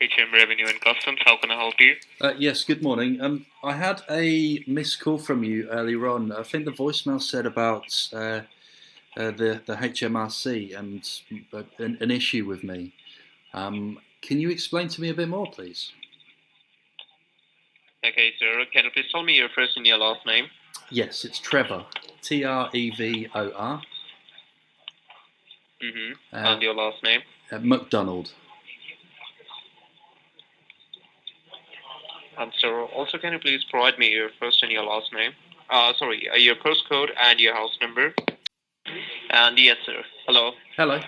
HM Revenue and Customs. How can I help you? Yes, good morning. I had a missed call from you earlier on. I think the voicemail said about the HMRC and an issue with me. Can you explain to me a bit more, please? Okay, sir. Can you please tell me your first and your last name? Yes, it's Trevor. Trevor. And your last name? McDonald. And sir, also can you please provide me your first and your last name? Your postcode and your house number. And yes, sir. Hello. Hello.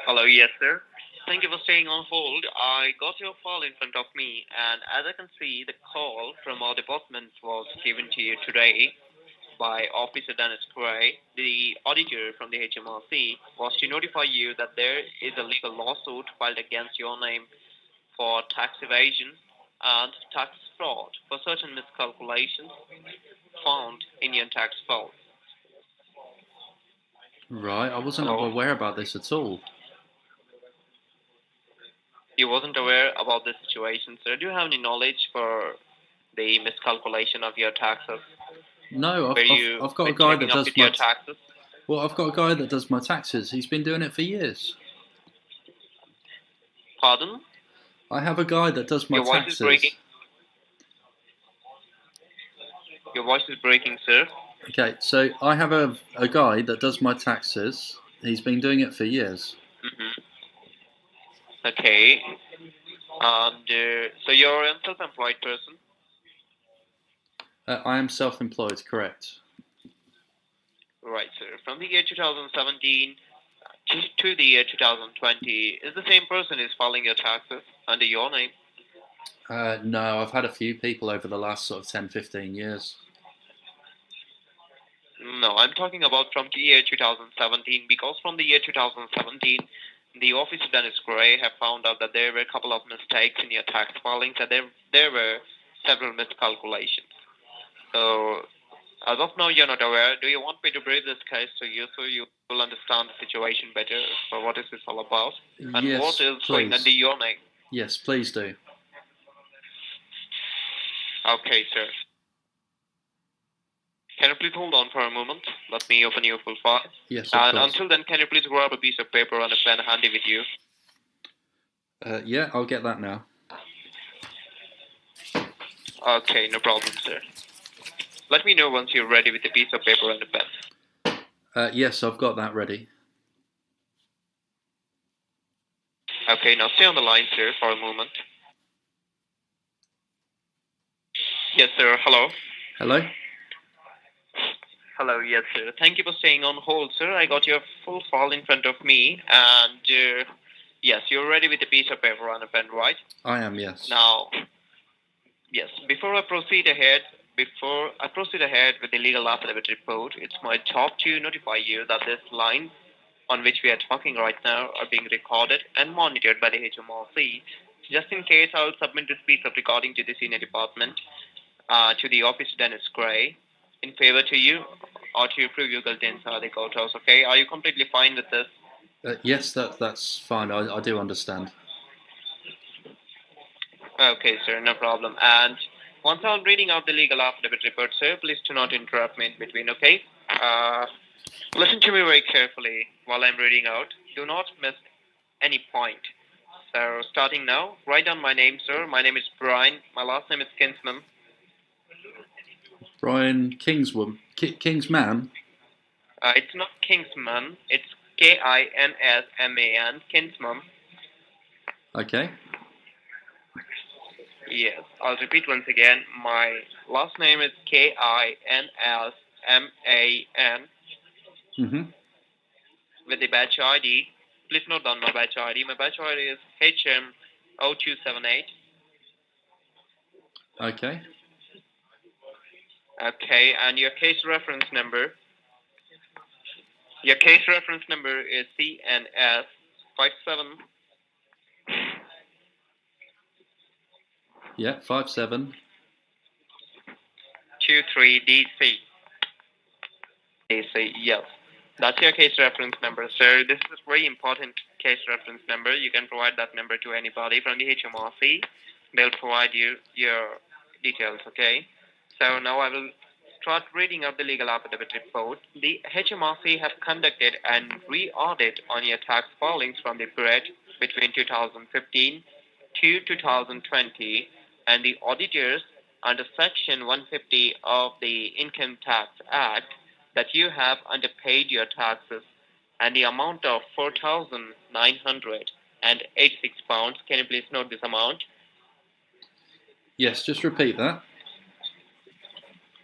Hello, yes, sir. Thank you for staying on hold. I got your file in front of me, and as I can see, the call from our department was given to you today by Officer Dennis Gray, the auditor from the HMRC, was to notify you that there is a legal lawsuit filed against your name for tax evasion and tax fraud for certain miscalculations found in your tax files. Right, I wasn't aware about this at all. You wasn't aware about this situation, sir. Do you have any knowledge for the miscalculation of your taxes? No, I've got a guy that does your taxes. Well, I've got a guy that does my taxes. He's been doing it for years. Pardon? I have a guy that does my Your voice taxes. is breaking. Your voice is breaking, sir. Okay, so I have a guy that does my taxes. He's been doing it for years. Okay. And so you're a self-employed person? I am self-employed, correct. Right, sir. From the year 2017 to the year 2020, is the same person is filing your taxes under your name? No, I've had a few people over the last sort of 10, 15 years. No, I'm talking about from the year 2017, because from the year 2017, the Office of Dennis Gray have found out that there were a couple of mistakes in your tax filings, and there were several miscalculations. So, as of now, you're not aware. Do you want me to brief this case to you so you will understand the situation better for what is this all about? And Yes, what is please. going under your name? Yes, please do. Okay, sir. Can you please hold on for a moment? Let me open your full file. Yes, of And course. until then, can you please grab a piece of paper and a pen handy with you? Yeah, I'll get that now. Okay, no problem, sir. Let me know once you're ready with a piece of paper and a pen. Yes, I've got that ready. Okay, now stay on the line, sir, for a moment. Yes, sir. Hello. Hello? Hello, yes, sir. Thank you for staying on hold, sir. I got your full file in front of me, and yes, you're ready with a piece of paper and a pen, right? I am, yes. Now, yes, before I proceed ahead with the legal affidavit report, it's my job to notify you that this line on which we are talking right now are being recorded and monitored by the HMRC. Just in case, I'll submit this piece of recording to the senior department, to the Office of Dennis Gray, in favor to you or to prove you guilty inside the courthouse. Okay, are you completely fine with this? Yes, that's fine. I do understand. Okay, sir, no problem. And once I'm reading out the legal affidavit report, sir, please do not interrupt me in between, okay? Listen to me very carefully while I'm reading out. Do not miss any point. So, starting now, write down my name, sir. My name is Brian. My last name is Kinsman. Brian Kingsman. It's not Kingsman. It's Kinsman. Kinsman. Okay. Yes, I'll repeat once again. My last name is Kinsman. With the batch ID. Please note down my batch ID. My batch ID is HM0278. Okay. Okay, and your case reference number. Your case reference number is CNS 57. Yeah, 57. 23DC. DC, yes. That's your case reference number, sir. This is a very important case reference number. You can provide that number to anybody from the HMRC. They'll provide you your details, okay? So now I will start reading out the legal affidavit report. The HMRC have conducted an re-audit on your tax filings from the period between 2015 to 2020, and the auditors under Section 150 of the Income Tax Act that you have underpaid your taxes and the amount of £4,986. Can you please note this amount? Yes, just repeat that.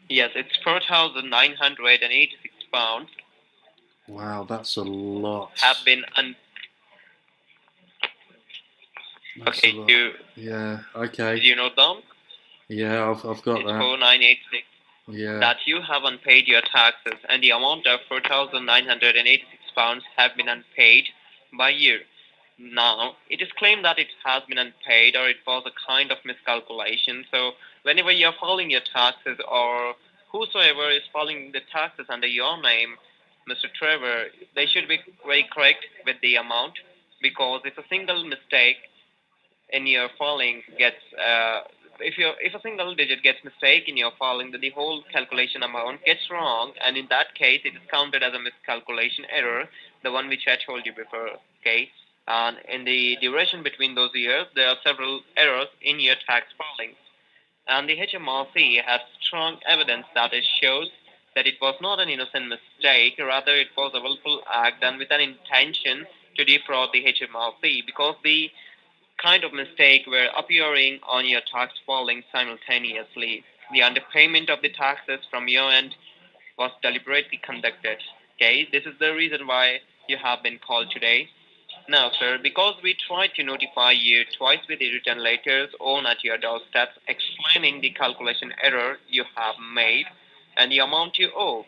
Yes, it's £4,986 Wow, that's a lot. have been That's okay. a lot. Yeah. Okay. Did you note down? Yeah, I've got It's that. 4986 Yeah. that you have unpaid your taxes, and the amount of £4,986 have been unpaid by you. Now, it is claimed that it has been unpaid or it was a kind of miscalculation. So, whenever you're filing your taxes or whosoever is filing the taxes under your name, Mr. Trevor, they should be very correct with the amount, because if a single mistake in your filing gets if a single digit gets mistake in your filing, then the whole calculation amount gets wrong, and in that case it is counted as a miscalculation error, the one which I told you before. Okay, and in the duration between those years there are several errors in your tax filings, and the HMRC has strong evidence that it shows that it was not an innocent mistake, rather it was a willful act done with an intention to defraud the HMRC, because the kind of mistake were appearing on your tax filing simultaneously. The underpayment of the taxes from your end was deliberately conducted. Okay, this is the reason why you have been called today. Now, sir, because we tried to notify you twice with the written letters on at your doorstep explaining the calculation error you have made and the amount you owe.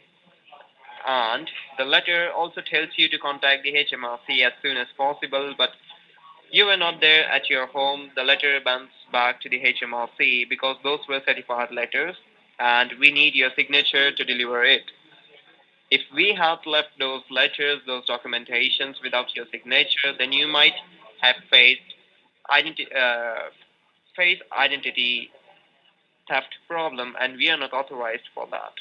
And the letter also tells you to contact the HMRC as soon as possible, but you were not there at your home. The letter bounced back to the HMRC because those were certified letters and we need your signature to deliver it. If we had left those letters, those documentations without your signature, then you might have identity, uh, faced identity theft problem, and we are not authorized for that.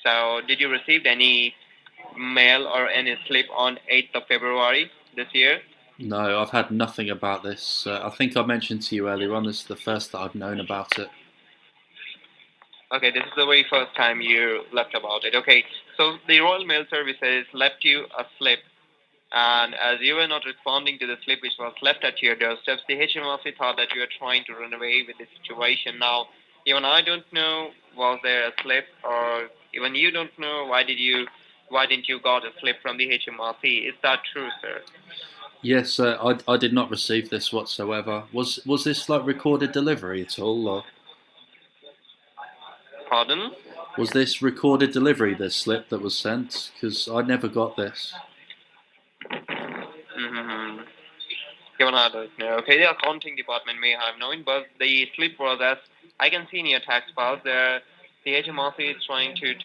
So, did you receive any mail or any slip on 8th of February this year? No, I've had nothing about this. I think I mentioned to you earlier on. This is the first that I've known about it. Okay, this is the very first time you left about it. Okay, so the Royal Mail Services left you a slip, and as you were not responding to the slip which was left at your doorstep, the HMRC thought that you were trying to run away with the situation. Now, even I don't know was there a slip, or even you don't know why didn't you got a slip from the HMRC? Is that true, sir? Yes, I did not receive this whatsoever. Was this like recorded delivery at all, or Pardon? was this recorded delivery? This slip that was sent, because I never got this. Mm-hmm. Even I don't know. Okay, the accounting department may have known, but the slip was, as I can see in your tax files, there the HMRC is trying to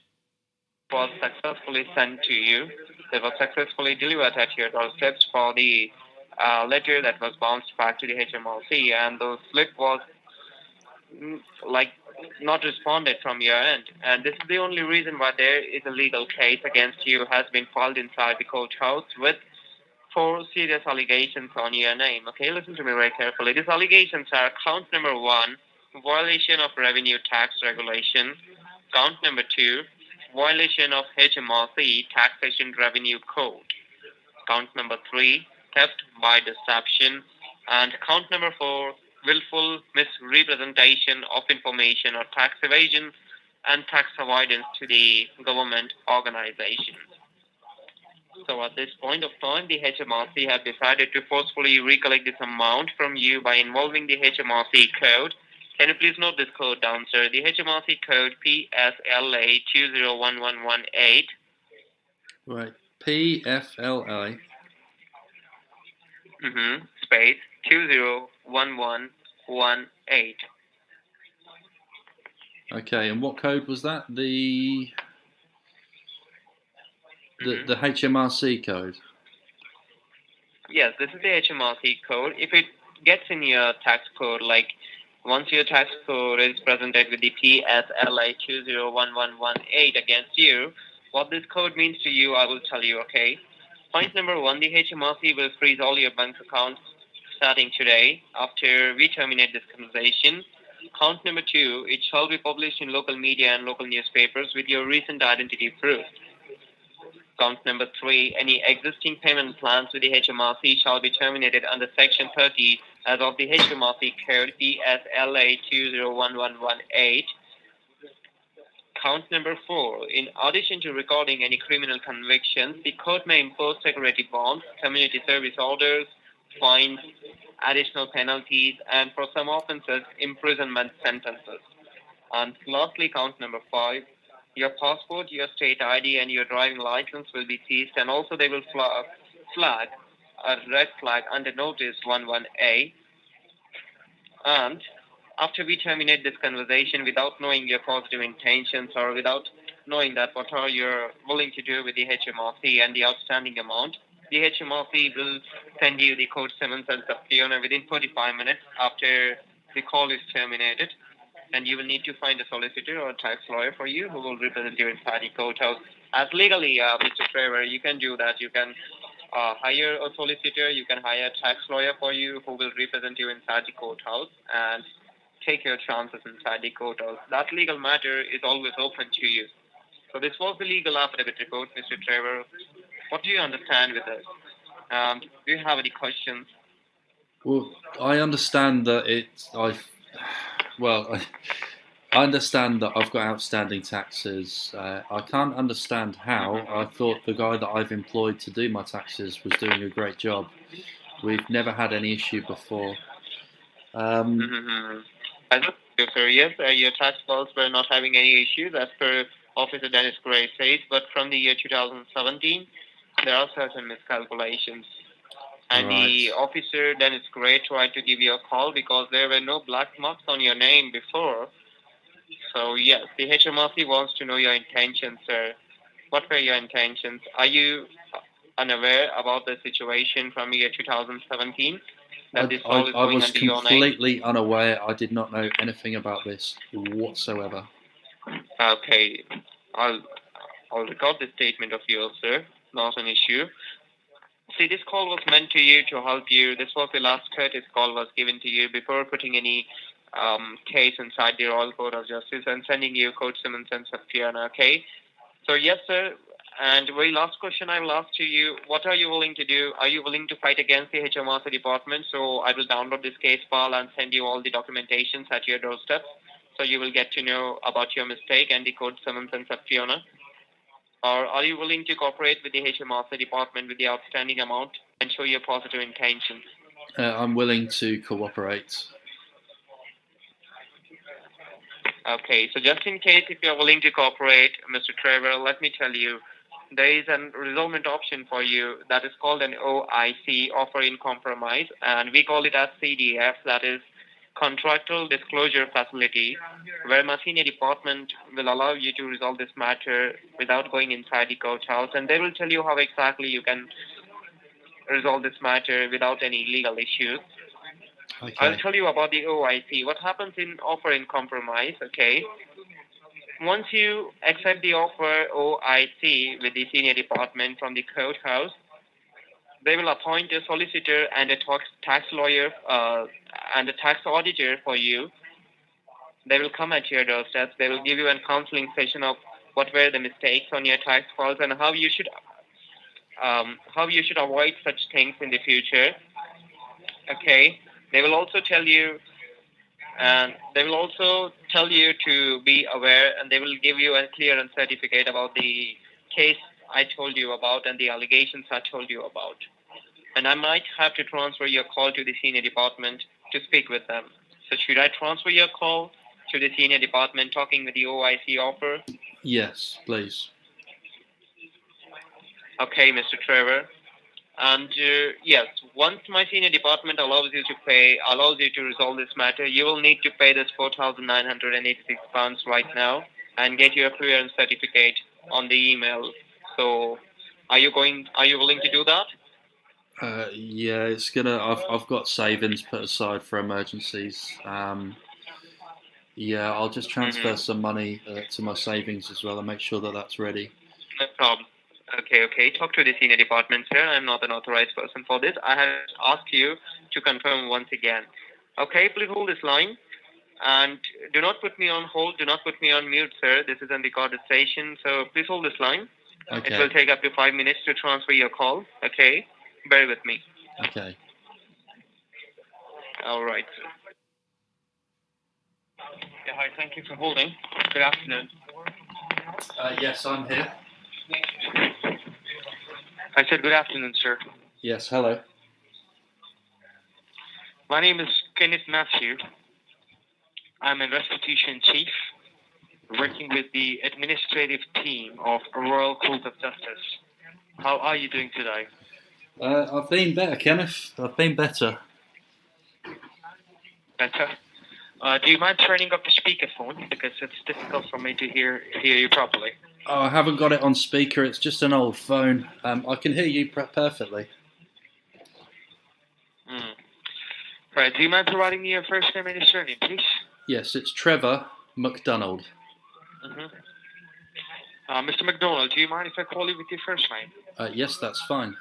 was successfully sent to you. It was successfully delivered at your doorsteps for the letter that was bounced back to the HMRC, and the slip was like not responded from your end. And this is the only reason why there is a legal case against you has been filed inside the courthouse with four serious allegations on your name. Okay, listen to me very carefully. These allegations are: count number one, violation of revenue tax regulation; count number two, violation of HMRC taxation revenue code; count number three, theft by deception; and count number four, willful misrepresentation of information or tax evasion and tax avoidance to the government organization. So at this point of time, the HMRC have decided to forcefully recollect this amount from you by involving the HMRC code. Can you please note this code down, sir? The HMRC code PSLA 201118. Right, PFLI. Space 201118. Okay, and what code was that? The HMRC code. Yes, this is the HMRC code. If it gets in your tax code, like once your tax code is presented with the PSLA 201118 against you, what this code means to you, I will tell you, okay? Point number one, the HMRC will freeze all your bank accounts starting today after we terminate this conversation. Count number two, it shall be published in local media and local newspapers with your recent identity proof. Count number three, any existing payment plans with the HMRC shall be terminated under Section 30 as of the HMRC Code PSLA 201118. Count number four, in addition to recording any criminal convictions, the court may impose security bonds, community service orders, fines, additional penalties, and for some offences, imprisonment sentences. And lastly, count number five, your passport, your state ID, and your driving license will be seized, and also they will flag a red flag under notice 11A. And after we terminate this conversation, without knowing your positive intentions or without knowing that what are you willing to do with the HMRC and the outstanding amount, the HMRC will send you the court summons and subpoena within 45 minutes after the call is terminated, and you will need to find a solicitor or a tax lawyer for you who will represent you inside the courthouse. As legally, Mr. Trevor, you can do that. You can hire a solicitor, you can hire a tax lawyer for you who will represent you inside the courthouse and take your chances inside the courthouse. That legal matter is always open to you. So this was the legal affidavit report, Mr. Trevor. What do you understand with this? Do you have any questions? Well, I understand that well, I understand that I've got outstanding taxes. I can't understand how. I thought the guy that I've employed to do my taxes was doing a great job. We've never had any issue before. Um, Mm-hmm. As a producer, yes, your tax files were not having any issues as per Officer Dennis Gray says, but from the year 2017, there are certain miscalculations. And right. the officer Dennis Gray tried to give you a call because there were no black marks on your name before. So, yes, the HMRC wants to know your intentions, sir. What were your intentions? Are you unaware about the situation from year 2017 that this all is I going was under your name? completely unaware. I did not know anything about this whatsoever. Okay, I'll I'll record this statement of yours, sir. Not an issue. See, this call was meant to you to help you. This was the last courteous call was given to you before putting any case inside the Royal Court of Justice and sending you court summons and subpoena. Okay. So yes, sir. And very last question I will ask to you: what are you willing to do? Are you willing to fight against the HMRC department? So I will download this case file and send you all the documentations at your doorstep, so you will get to know about your mistake and the court summons and subpoena. Or are you willing to cooperate with the HMRC department with the outstanding amount and show your positive intentions? I'm willing to cooperate. Okay, so just in case if you're willing to cooperate, Mr. Trevor, let me tell you, there is a resolvement option for you that is called an OIC, offer in compromise, and we call it as CDF, that is contractual disclosure facility, where my senior department will allow you to resolve this matter without going inside the courthouse, and they will tell you how exactly you can resolve this matter without any legal issues. I'll Okay. tell you about the OIC. What happens in offer in compromise, okay? Once you accept the offer OIC with the senior department from the courthouse, they will appoint a solicitor and a tax lawyer and a tax auditor for you. They will come at your doorstep. They will give you a counseling session of what were the mistakes on your tax files and how you should avoid such things in the future. Okay. They will also tell you and they will also tell you to be aware and they will give you a clearance certificate about the case I told you about and the allegations I told you about. And I might have to transfer your call to the senior department to speak with them. So should I transfer your call to the senior department talking with the OIC offer? Yes, please. Okay, Mr. Trevor. And yes, once my senior department allows you to resolve this matter, you will need to pay this £4,986 right now and get your clearance certificate on the email. So, are you willing to do that? Yeah, it's gonna. I've got savings put aside for emergencies. Yeah, I'll just transfer Mm-hmm. some money to my savings as well and make sure that that's ready. No problem. Okay, okay. Talk to the senior department, sir. I'm not an authorized person for this. I have asked you to confirm once again. Okay, please hold this line. And do not put me on hold. Do not put me on mute, sir. This is a recorded station, so please hold this line. It Okay. will take up to 5 minutes to transfer your call. Okay, bear with me. Okay. All right. Yeah, hi. Thank you for holding. Good afternoon. Yes, I'm here. I said good afternoon, sir. Yes. Hello. My name is Kenneth Matthew. I'm a restitution chief working with the administrative team of Royal Court of Justice. How are you doing today? I've been better, Kenneth. I've been better. Better. Do you mind turning up the speakerphone because it's difficult for me to hear you properly? Oh, I haven't got it on speaker. It's just an old phone. I can hear you perfectly. Mm. Right. Do you mind providing me your first name and your surname, please? Yes, it's Trevor McDonald. Mr. McDonald, do you mind if I call you with your first name? Yes, that's fine.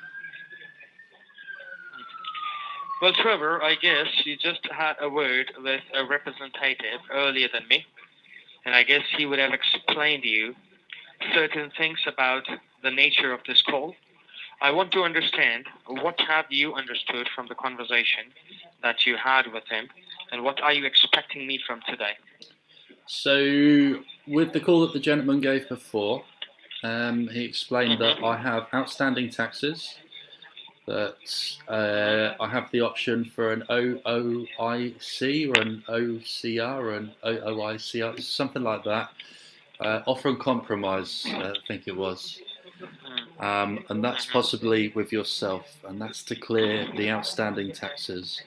Well, Trevor, I guess you just had a word with a representative earlier than me, and I guess he would have explained to you certain things about the nature of this call. I want to understand what have you understood from the conversation that you had with him, and what are you expecting me from today? So, with the call that the gentleman gave before, he explained that I Mm-hmm. have outstanding taxes, that I have the option for an OOIC or an OCR or an OOICR, something like that. Offer and compromise, I think it was. And that's possibly with yourself, and that's to clear the outstanding taxes.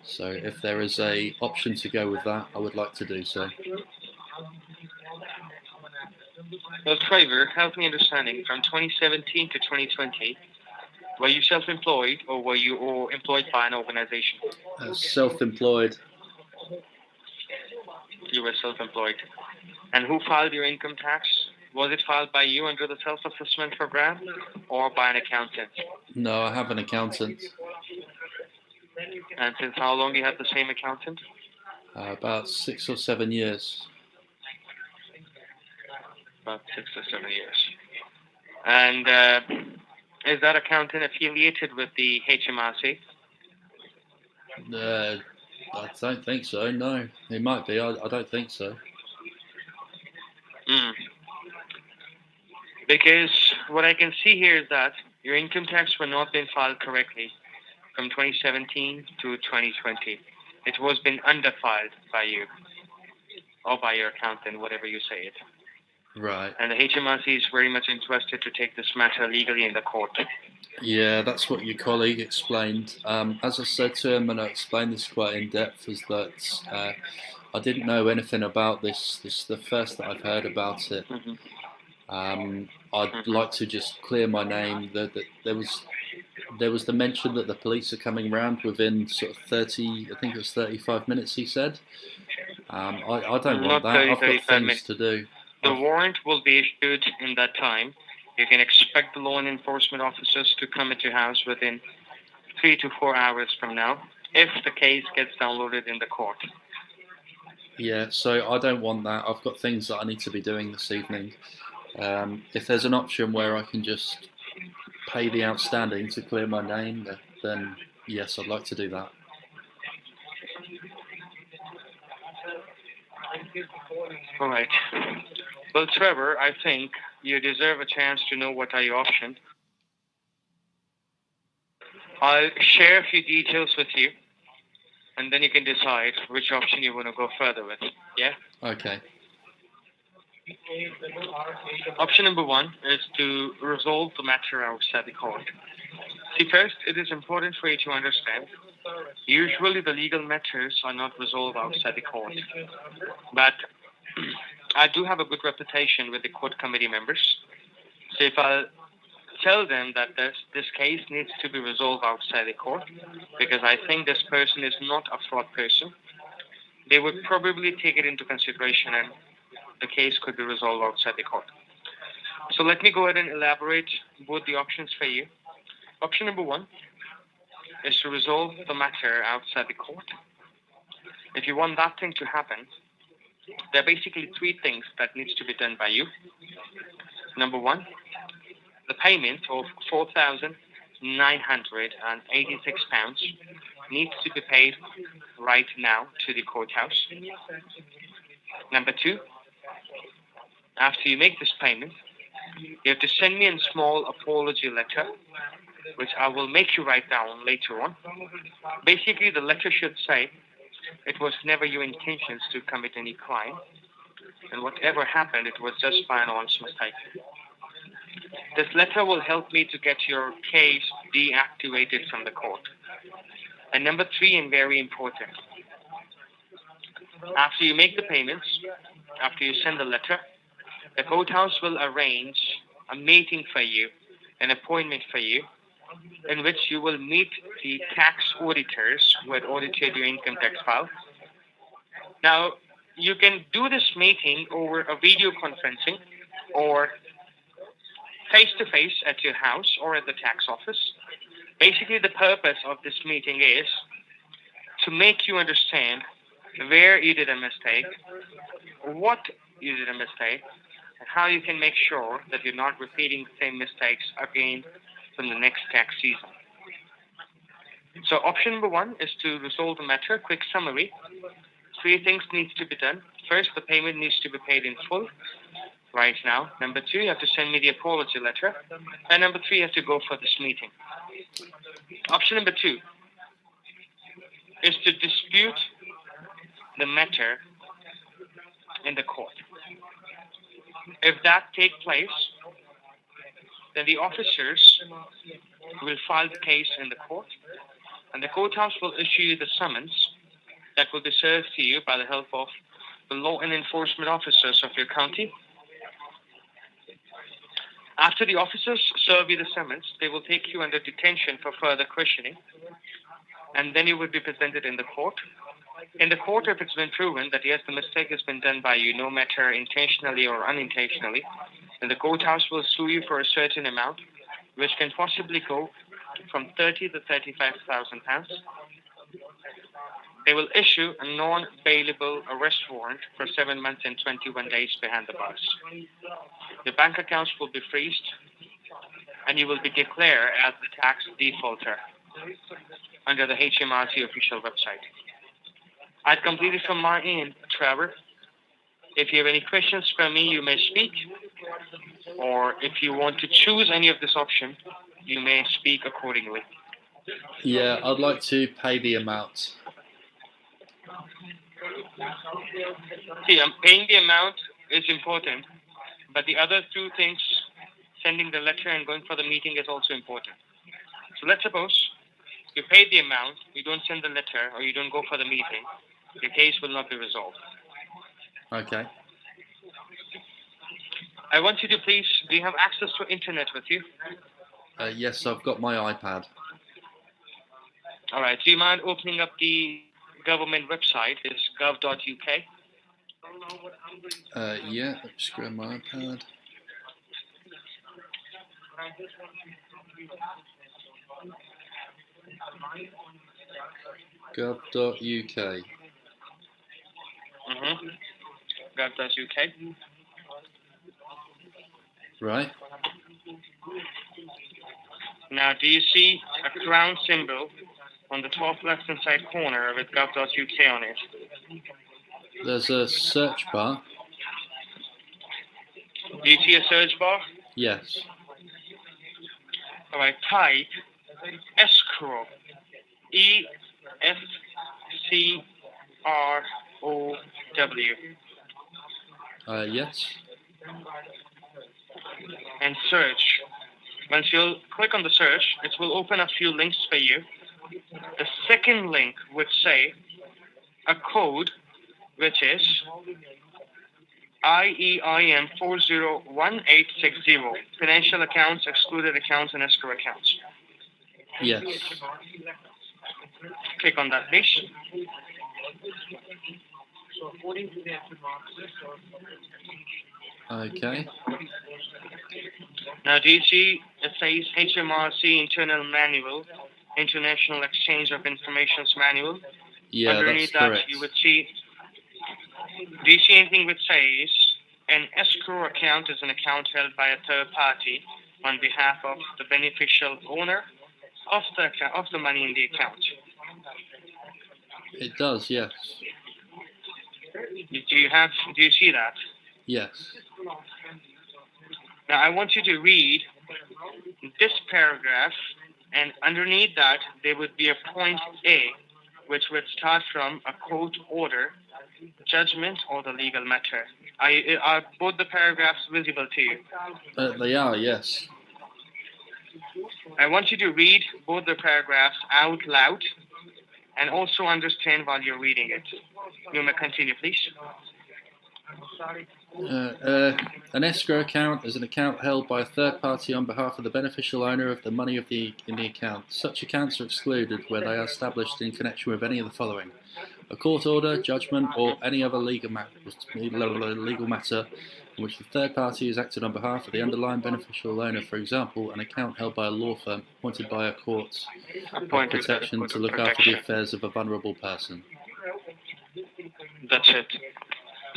So if there is a option to go with that, I would like to do so. Well, Trevor, help me understanding from 2017 to 2020, were you self-employed or were you employed by an organization? Self-employed. You were self-employed. And who filed your income tax? Was it filed by you under the self-assessment program or by an accountant? No, I have an accountant. And since how long you have the same accountant? About 6 or 7 years. About 6 or 7 years. And is that accountant affiliated with the HMRC? Uh, I don't think so. No, it might be. I don't think so. Mm. Because what I can see here is that your income tax were not being filed correctly from 2017 to 2020. It was been underfiled by you or by your accountant, whatever you say it. Right. And the HMRC is very much interested to take this matter legally in the court. Yeah, that's what your colleague explained. As I said to him, and I explained this quite in depth, is that I didn't know anything about this. This is the first that I've heard about it. Mm-hmm. I'd Mm-hmm. like to just clear my name. There was the mention that the police are coming round within sort of 30, I think it was 35 minutes. He said. I don't want Not that. 30, I've got 35 things minutes. to do. The I've, warrant will be issued in that time. You can expect the law enforcement officers to come at your house within 3 to 4 hours from now if the case gets downloaded in the court. yeah, so I don't want that. I've got things that I need to be doing this evening. If there's an option where I can just pay the outstanding to clear my name, then yes, I'd like to do that. All right. Well, Trevor, I think you deserve a chance to know what are your options. I'll share a few details with you, and then you can decide which option you want to go further with. Yeah? Okay. Option number one is to resolve the matter outside the court. See, first, it is important for you to understand. Usually, the legal matters are not resolved outside the court, but I do have a good reputation with the court committee members. So if I'll tell them that this case needs to be resolved outside the court because I think this person is not a fraud person. They would probably take it into consideration and the case could be resolved outside the court. So let me go ahead and elaborate both the options for you. Option number one is to resolve the matter outside the court. If you want that thing to happen, there are basically three things that needs to be done by you. Number one, the payment of £4,986 needs to be paid right now to the courthouse. Number two, after you make this payment, you have to send me a small apology letter, which I will make you write down later on. Basically, the letter should say, it was never your intentions to commit any crime, and whatever happened, it was just by an honest mistake. This letter will help me to get your case deactivated from the court. And number three, and very important, after you make the payments, after you send the letter, the courthouse will arrange a meeting for you, an appointment for you, in which you will meet the tax auditors who had audited your income tax file. Now, you can do this meeting over a video conferencing or face to face at your house or at the tax office. Basically, the purpose of this meeting is to make you understand where you did a mistake, what you did a mistake, and how you can make sure that you're not repeating the same mistakes again from the next tax season. So option number one is to resolve the matter. Quick summary. Three things needs to be done. First, the payment needs to be paid in full right now. Number two, you have to send me the apology letter. And number three, you have to go for this meeting. Option number two is to dispute the matter in the court. If that takes place, then the officers will file the case in the court, and the courthouse will issue you the summons that will be served to you by the help of the law and enforcement officers of your county. After the officers serve you the summons, they will take you under detention for further questioning, and then you will be presented in the court. In the court, if it's been proven that yes, the mistake has been done by you, no matter intentionally or unintentionally, then the courthouse will sue you for a certain amount, which can possibly go from £30,000 to £35,000. They will issue a non-bailable arrest warrant for 7 months and 21 days behind the bars. Your bank accounts will be freezed, and you will be declared as the tax defaulter under the HMRC official website. I've completed from my end, Trevor. If you have any questions for me, you may speak. Or if you want to choose any of this option, you may speak accordingly. Yeah, I'd like to pay the amount. See, paying the amount is important, but the other two things, sending the letter and going for the meeting, is also important. So let's suppose you pay the amount, you don't send the letter, or you don't go for the meeting, your case will not be resolved. Okay. I want you to please, do you have access to internet with you? Yes, I've got my iPad. All right. Do you mind opening up the government website? It's gov.uk. Yeah, just grab my iPad. Gov.uk. Gov.uk. Right. Now, do you see a crown symbol on the top left-hand side corner with gov.uk on it? There's a search bar. Do you see a search bar? Yes. All right, type escrow. ESCROW. Yes. And search. Once you'll click on the search, it will open a few links for you. The second link would say a code, which is IEIM 401860. Financial accounts, excluded accounts, and escrow accounts. Yes. Click on that, please. Okay. Now, do you see it says HMRC Internal Manual, International Exchange of Information's Manual? Yeah, Underneath that's that, correct. you would see. Do you see anything which says an escrow account is an account held by a third party on behalf of the beneficial owner of the money in the account? It does, yes. Do you see that? Yes. Now I want you to read this paragraph, and underneath that there would be a point A, which would start from a court order, judgment, or the legal matter. Are both the paragraphs visible to you? They are, yes. I want you to read both the paragraphs out loud and also understand while you're reading it. You may continue, please. An escrow account is an account held by a third party on behalf of the beneficial owner of the money in the account. Such accounts are excluded where they are established in connection with any of the following: a court order, judgment, or any other legal matter in which the third party has acted on behalf of the underlying beneficial owner. For example, an account held by a law firm appointed by a court of protection to look after the affairs of a vulnerable person. That's it.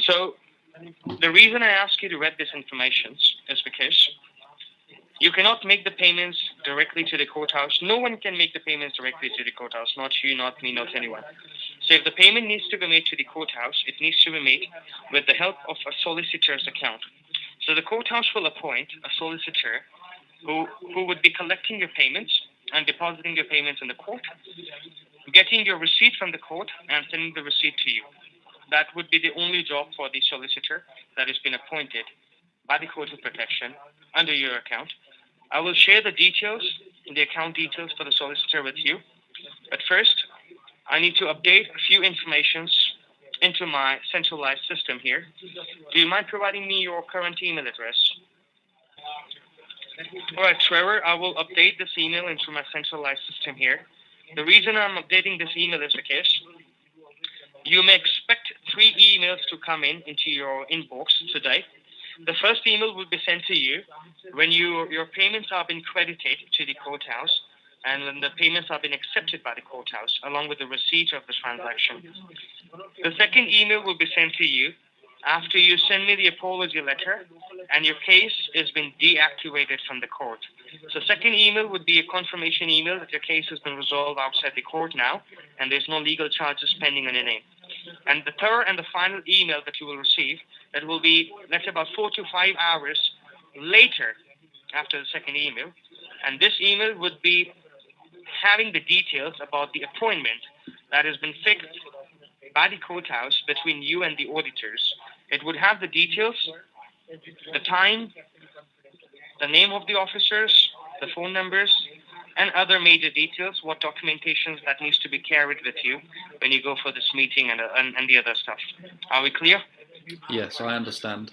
So, the reason I ask you to read this information is because you cannot make the payments directly to the courthouse. No one can make the payments directly to the courthouse. Not you, not me, not anyone. So if the payment needs to be made to the courthouse, it needs to be made with the help of a solicitor's account. So the courthouse will appoint a solicitor who would be collecting your payments and depositing your payments in the court, getting your receipt from the court, and sending the receipt to you. That would be the only job for the solicitor that has been appointed by the Court of Protection under your account. I will share the details, the account details for the solicitor with you. But first, I need to update a few informations into my centralized system here. Do you mind providing me your current email address? All right, Trevor, I will update this email into my centralized system here. The reason I'm updating this email is because you may expect 3 emails to come into your inbox today. The first email will be sent to you when your payments have been credited to the courthouse and when the payments have been accepted by the courthouse, along with the receipt of the transaction. The second email will be sent to you after you send me the apology letter and your case has been deactivated from the court. So second email would be a confirmation email that your case has been resolved outside the court now and there's no legal charges pending on your name. And the third and the final email that you will receive, that will be, let's say, about 4 to 5 hours later after the second email. And this email would be having the details about the appointment that has been fixed by the courthouse between you and the auditors. It would have the details, the time, the name of the officers, the phone numbers, and other major details, what documentations that needs to be carried with you when you go for this meeting and the other stuff. Are we clear? Yes, I understand.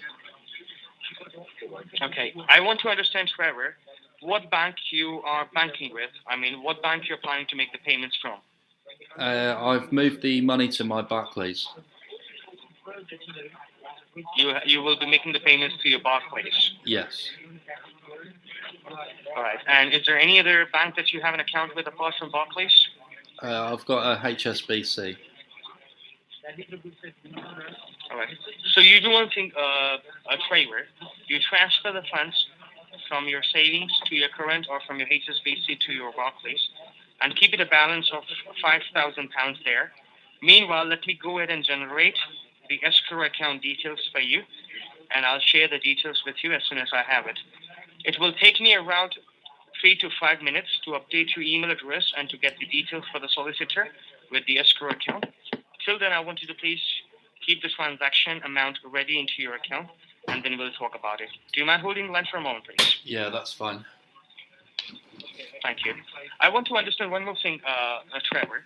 Okay. I want to understand, Trevor, what bank you are banking with. I mean, what bank you're planning to make the payments from. I've moved the money to my Barclays. You will be making the payments to your Barclays. Yes. All right. And is there any other bank that you have an account with apart from Barclays? I've got a HSBC. All right. So you do one thing, Trevor. You transfer the funds from your savings to your current or from your HSBC to your Barclays and keep it a balance of £5,000 there. Meanwhile, let me go ahead and generate the escrow account details for you, and I'll share the details with you as soon as I have it. It will take me around 3 to 5 minutes to update your email address and to get the details for the solicitor with the escrow account. Till then, I want you to please keep the transaction amount ready into your account, and then we'll talk about it. Do you mind holding the line for a moment, please? Yeah, that's fine. Thank you. I want to understand one more thing, Trevor.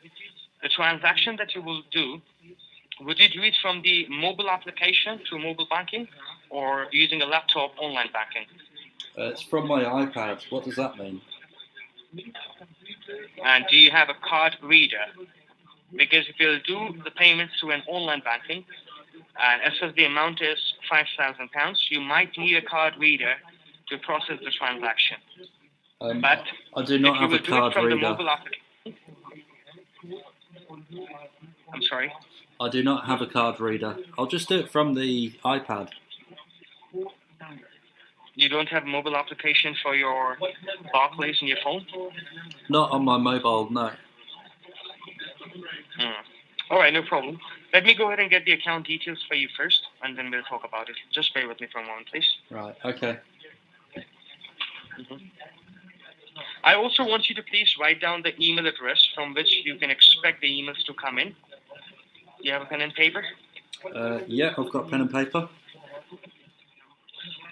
The transaction that you will do Would you do it from the mobile application through mobile banking or using a laptop online banking? It's from my iPad. What does that mean? And do you have a card reader? Because if you'll do the payments through an online banking, and as the amount is £5,000, you might need a card reader to process the transaction. But I do if not you have will a do it card from the reader. mobile application, I'm sorry. I do not have a card reader. I'll just do it from the iPad. You don't have a mobile application for your Barclays on your phone? Not on my mobile, no. All right, no problem. Let me go ahead and get the account details for you first, and then we'll talk about it. Just bear with me for a moment, please. Right, okay. I also want you to please write down the email address from which you can expect the emails to come in. Do you have a pen and paper? Yeah, I've got pen and paper.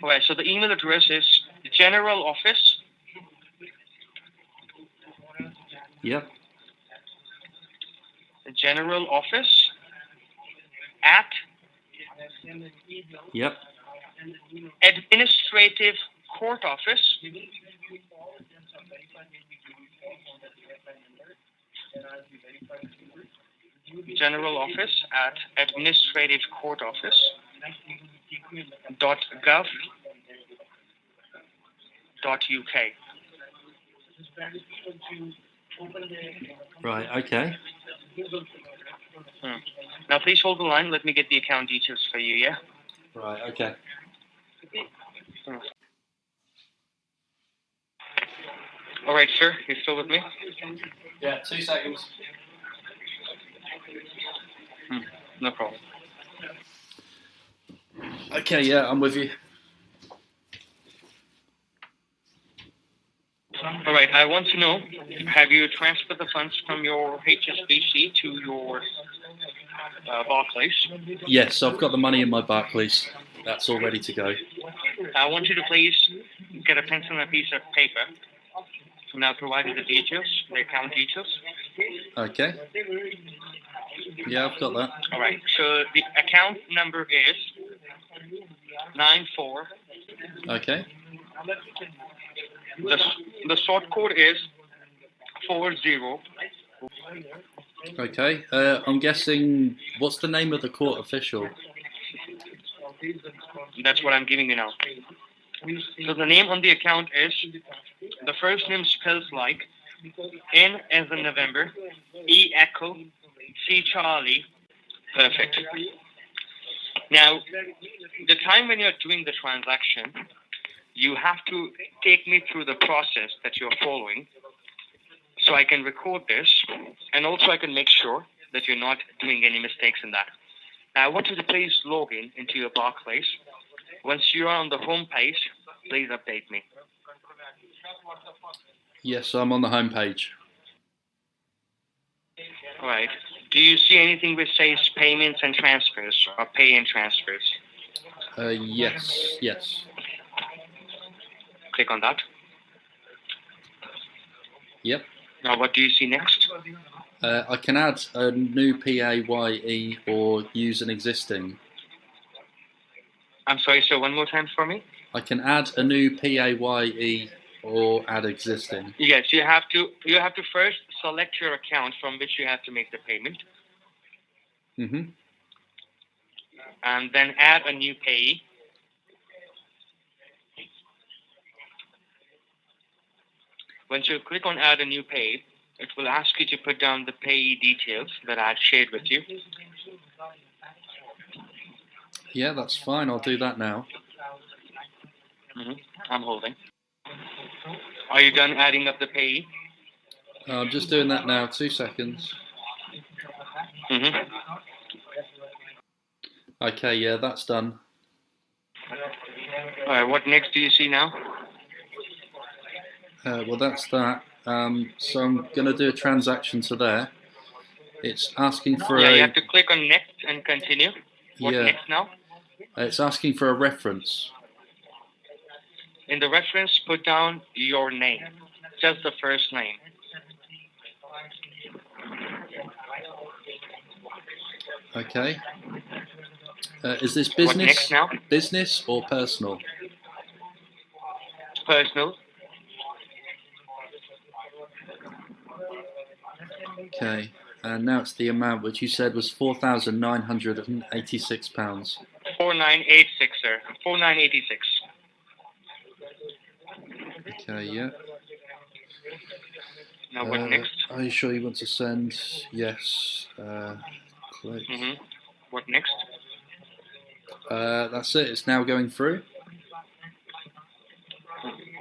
All right, so the email address is General Office. Yep. General Office at Yep. Administrative Court Office. General Office at Administrative Court Office .gov.uk. Right, okay. Now please hold the line. Let me get the account details for you, yeah? Right, okay. All right, sir. You still with me? Yeah, 2 seconds. No problem. Okay, yeah, I'm with you. All right, I want to know, have you transferred the funds from your HSBC to your Barclays? Yes, I've got the money in my Barclays. That's all ready to go. I want you to please get a pencil and a piece of paper. Now provide you the details, the account details. Okay. Yeah, I've got that. All right, so the account number is 94. Okay. The sort code is 40. Okay. I'm guessing, what's the name of the court official? That's what I'm giving you now. So the name on the account is, the first name spells like N as in November, E Echo, C Charlie. Perfect. Now, the time when you're doing the transaction, you have to take me through the process that you're following so I can record this, and also I can make sure that you're not doing any mistakes in that. Now, I want you to please log in into your Barclays. Once you are on the home page, please update me. Yes, I'm on the home page. All right. Do you see anything which says payments and transfers or pay and transfers? Yes, yes. Click on that. Yep. Now, what do you see next? I can add a new PAYE or use an existing. I'm sorry, sir, one more time for me. I can add a new PAYE or add existing. Yes, you have to first select your account from which you have to make the payment, and then add a new payee. Once you click on add a new payee, it will ask you to put down the payee details that I had shared with you. Yeah, that's fine. I'll do that now. I'm holding. Are you done adding up the payee? I'm just doing that now. 2 seconds. Okay, yeah, that's done. All right, what next do you see now? Well, that's that. So I'm going to do a transaction to there. It's asking for you have to click on next and continue. What Yeah. next now? It's asking for a reference. In the reference, put down your name, just the first name. Okay. Is this What next now? business or personal? Personal. Okay. And now it's the amount which you said was £4,986. 4986, sir. 4986. Okay, yeah. Now what next? Are you sure you want to send? Yes. Click. What next? That's it. It's now going through.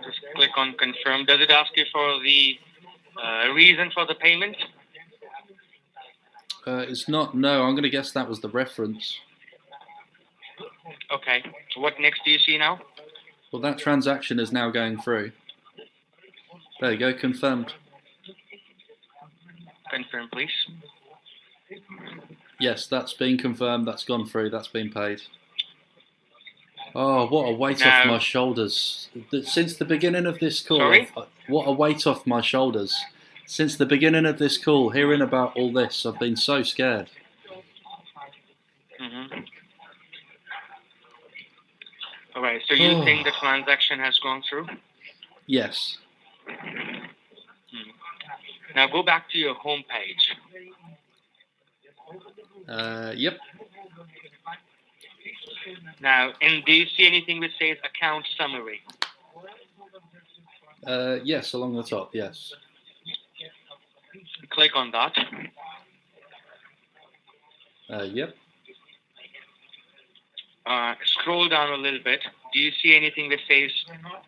Just click on confirm. Does it ask you for the reason for the payment? It's not. No, I'm going to guess that was the reference. Okay. What next do you see now? Well, that transaction is now going through. There you go. Confirmed. Confirm, please. Yes, that's been confirmed. That's gone through. That's been paid. Oh, what a weight off my shoulders. Since the beginning of this call, Sorry? what a weight off my shoulders. Since the beginning of this call, hearing about all this, I've been so scared. All right, so you think the transaction has gone through? Yes. Now go back to your home page. Yep. Now, do you see anything which says account summary? Yes, along the top, yes. Click on that. Yep. Scroll down a little bit. Do you see anything that says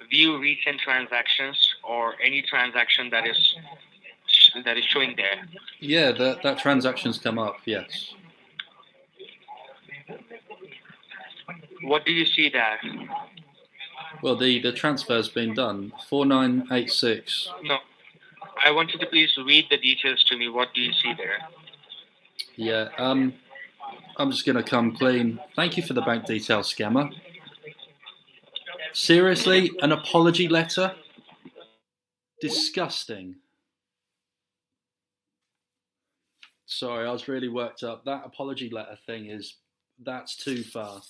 view recent transactions or any transaction that is showing there? Yeah, that transaction's come up, yes. What do you see there? Well, the transfer's been done. 4986. No. I want you to please read the details to me. What do you see there? Yeah, I'm just going to come clean. Thank you for the bank details, scammer. Seriously, an apology letter? Disgusting. Sorry, I was really worked up. That apology letter thing that's too far.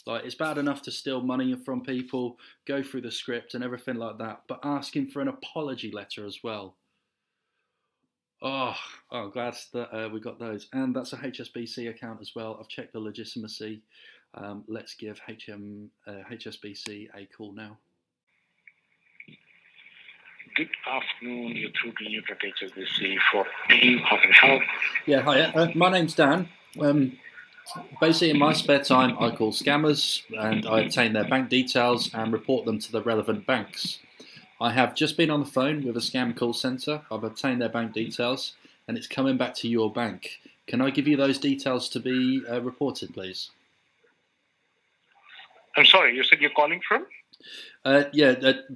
Like, it's bad enough to steal money from people, go through the script and everything like that, but asking for an apology letter as well. Oh, I'm glad that we got those. And that's a HSBC account as well. I've checked the legitimacy. Let's give HSBC a call now. Good afternoon. You're through to Newton HSBC for how can I help? Yeah, hi. My name's Dan. Basically, in my spare time, I call scammers and I obtain their bank details and report them to the relevant banks. I have just been on the phone with a scam call centre. I've obtained their bank details and it's coming back to your bank. Can I give you those details to be reported, please? I'm sorry, you said you're calling from?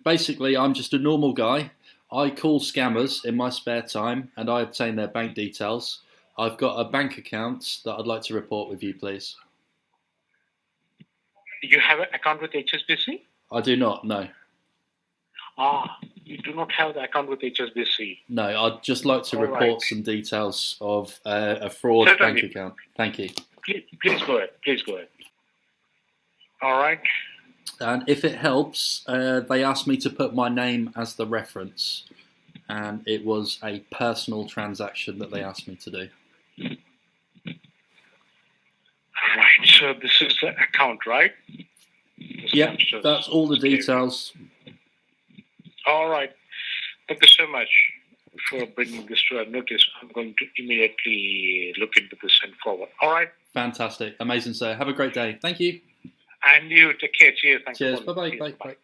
Basically, I'm just a normal guy. I call scammers in my spare time and I obtain their bank details. I've got a bank account that I'd like to report with you, please. You have an account with HSBC? I do not, no. You do not have the account with HSBC? No, I'd just like to report some details of a fraud bank account. Thank you. Please go ahead. Please go ahead. All right. And if it helps, they asked me to put my name as the reference. And it was a personal transaction that they asked me to do. Right, so this is the account, right? Yeah, that's all the details. All right. Thank you so much for bringing this to our notice. I'm going to immediately look into this and forward. All right. Fantastic. Amazing, sir. Have a great day. Thank you. And you take care. Cheers. Thanks. Cheers. Bye-bye. Bye.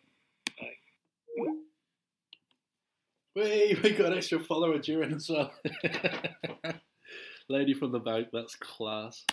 We got an extra follower during as well. Lady from the bank, that's class.